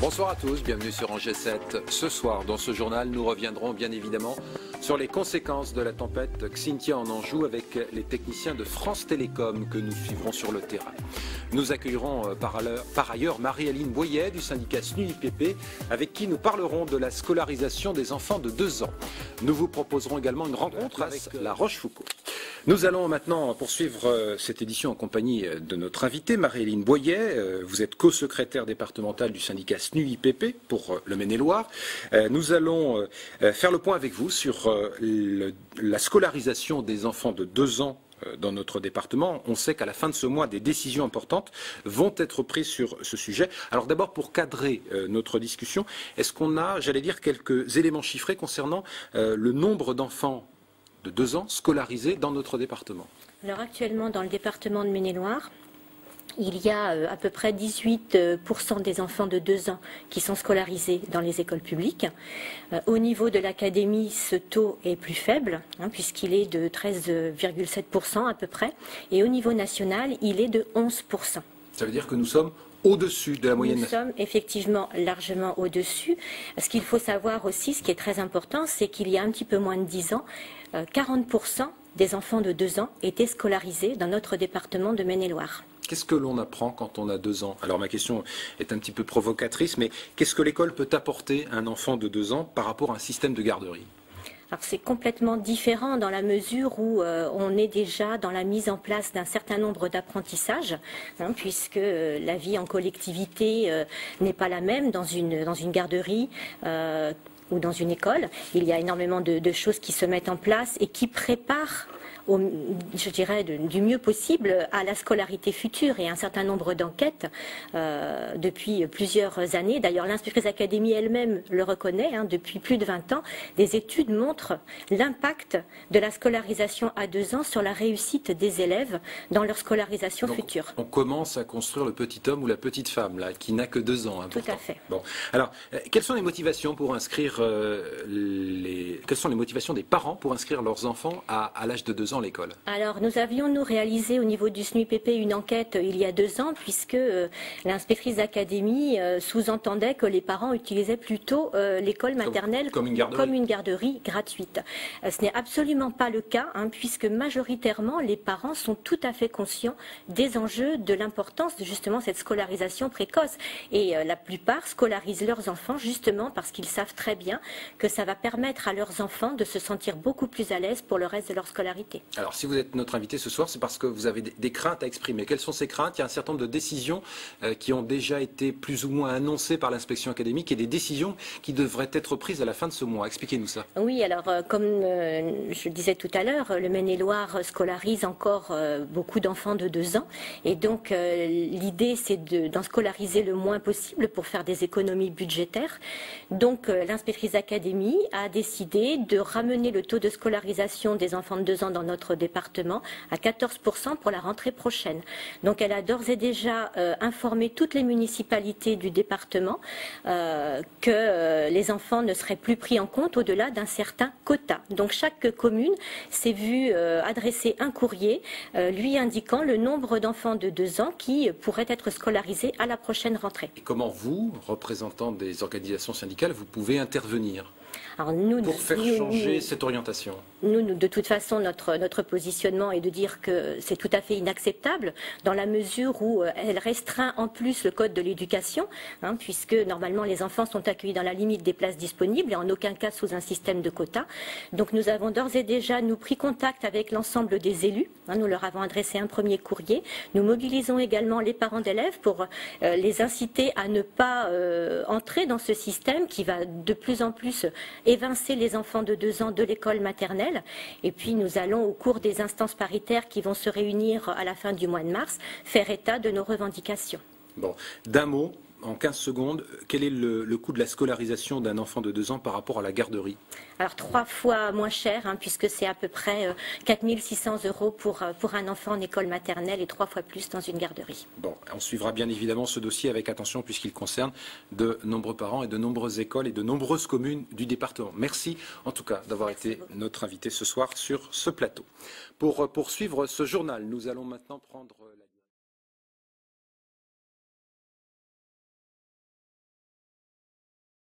Bonsoir à tous, bienvenue sur Angers 7. Ce soir, dans ce journal, nous reviendrons bien évidemment sur les conséquences de la tempête Xynthia en Anjou avec les techniciens de France Télécom que nous suivrons sur le terrain. Nous accueillerons par ailleurs Marie-Aline Boyer du syndicat SNUIPP avec qui nous parlerons de la scolarisation des enfants de 2 ans. Nous vous proposerons également une rencontre avec la Rochefoucauld. Nous allons maintenant poursuivre cette édition en compagnie de notre invitée, Marie-Aline Boyer. Vous êtes co-secrétaire départementale du syndicat SNUIPP pour le Maine-et-Loire. Nous allons faire le point avec vous sur la scolarisation des enfants de 2 ans dans notre département. On sait qu'à la fin de ce mois, des décisions importantes vont être prises sur ce sujet. Alors d'abord, pour cadrer notre discussion, est-ce qu'on a, j'allais dire, quelques éléments chiffrés concernant le nombre d'enfants de 2 ans scolarisés dans notre département? Alors actuellement, dans le département de Maine-et-Loire, il y a à peu près 18% des enfants de 2 ans qui sont scolarisés dans les écoles publiques. Au niveau de l'académie, ce taux est plus faible, puisqu'il est de 13,7% à peu près. Et au niveau national, il est de 11%. Ça veut dire que nous sommes au-dessus de la moyenne. Nous sommes effectivement largement au-dessus. Ce qu'il faut savoir aussi, ce qui est très important, c'est qu'il y a un petit peu moins de 10 ans, 40% des enfants de 2 ans étaient scolarisés dans notre département de Maine-et-Loire. Qu'est-ce que l'on apprend quand on a 2 ans? Alors ma question est un petit peu provocatrice, mais qu'est-ce que l'école peut apporter à un enfant de 2 ans par rapport à un système de garderie? Alors c'est complètement différent dans la mesure où on est déjà dans la mise en place d'un certain nombre d'apprentissages, puisque la vie en collectivité n'est pas la même dans une garderie ou dans une école. Il y a énormément de choses qui se mettent en place et qui préparent, je dirais, du mieux possible à la scolarité future, et un certain nombre d'enquêtes depuis plusieurs années. D'ailleurs, l'inspectrice d'académie elle-même le reconnaît, depuis plus de 20 ans. Des études montrent l'impact de la scolarisation à 2 ans sur la réussite des élèves dans leur scolarisation future. On commence à construire le petit homme ou la petite femme, là, qui n'a que 2 ans. Tout à fait. Bon. Alors, quelles sont les motivations pour inscrire quelles sont les motivations des parents pour inscrire leurs enfants à l'âge de 2 ans à l'école? Alors, nous avions réalisé au niveau du SNUIPP une enquête il y a 2 ans, puisque l'inspectrice d'académie sous-entendait que les parents utilisaient plutôt l'école maternelle comme une garderie gratuite. Ce n'est absolument pas le cas, puisque majoritairement les parents sont tout à fait conscients des enjeux, de l'importance de justement cette scolarisation précoce. Et la plupart scolarisent leurs enfants justement parce qu'ils savent très bien que ça va permettre à leurs enfants de se sentir beaucoup plus à l'aise pour le reste de leur scolarité. Alors, si vous êtes notre invité ce soir, c'est parce que vous avez des craintes à exprimer. Quelles sont ces craintes? Il y a un certain nombre de décisions qui ont déjà été plus ou moins annoncées par l'inspection académique et des décisions qui devraient être prises à la fin de ce mois. Expliquez-nous ça. Oui, alors comme je disais tout à l'heure, le Maine-et-Loire scolarise encore beaucoup d'enfants de 2 ans. Et donc, l'idée, c'est d'en scolariser le moins possible pour faire des économies budgétaires. Donc, l'inspectrice d'académie a décidé de ramener le taux de scolarisation des enfants de 2 ans dans notre département à 14% pour la rentrée prochaine. Donc elle a d'ores et déjà informé toutes les municipalités du département que les enfants ne seraient plus pris en compte au-delà d'un certain quota. Donc chaque commune s'est vue adresser un courrier lui indiquant le nombre d'enfants de 2 ans qui pourraient être scolarisés à la prochaine rentrée. Et comment vous, représentants des organisations syndicales, vous pouvez intervenir Alors pour faire changer cette orientation? Nous, de toute façon, notre positionnement est de dire que c'est tout à fait inacceptable dans la mesure où elle restreint en plus le code de l'éducation, puisque normalement les enfants sont accueillis dans la limite des places disponibles et en aucun cas sous un système de quotas. Donc nous avons d'ores et déjà pris contact avec l'ensemble des élus. Nous leur avons adressé un premier courrier. Nous mobilisons également les parents d'élèves pour les inciter à ne pas entrer dans ce système qui va de plus en plus évincer les enfants de 2 ans de l'école maternelle. Et puis nous allons, au cours des instances paritaires qui vont se réunir à la fin du mois de mars, faire état de nos revendications. Bon, d'un mot, en 15 secondes, quel est le coût de la scolarisation d'un enfant de 2 ans par rapport à la garderie? Alors 3 fois moins cher, puisque c'est à peu près 4 600 € pour un enfant en école maternelle et 3 fois plus dans une garderie. Bon, on suivra bien évidemment ce dossier avec attention puisqu'il concerne de nombreux parents et de nombreuses écoles et de nombreuses communes du département. Merci en tout cas d'avoir été notre invité ce soir sur ce plateau. Pour poursuivre ce journal, nous allons maintenant prendre la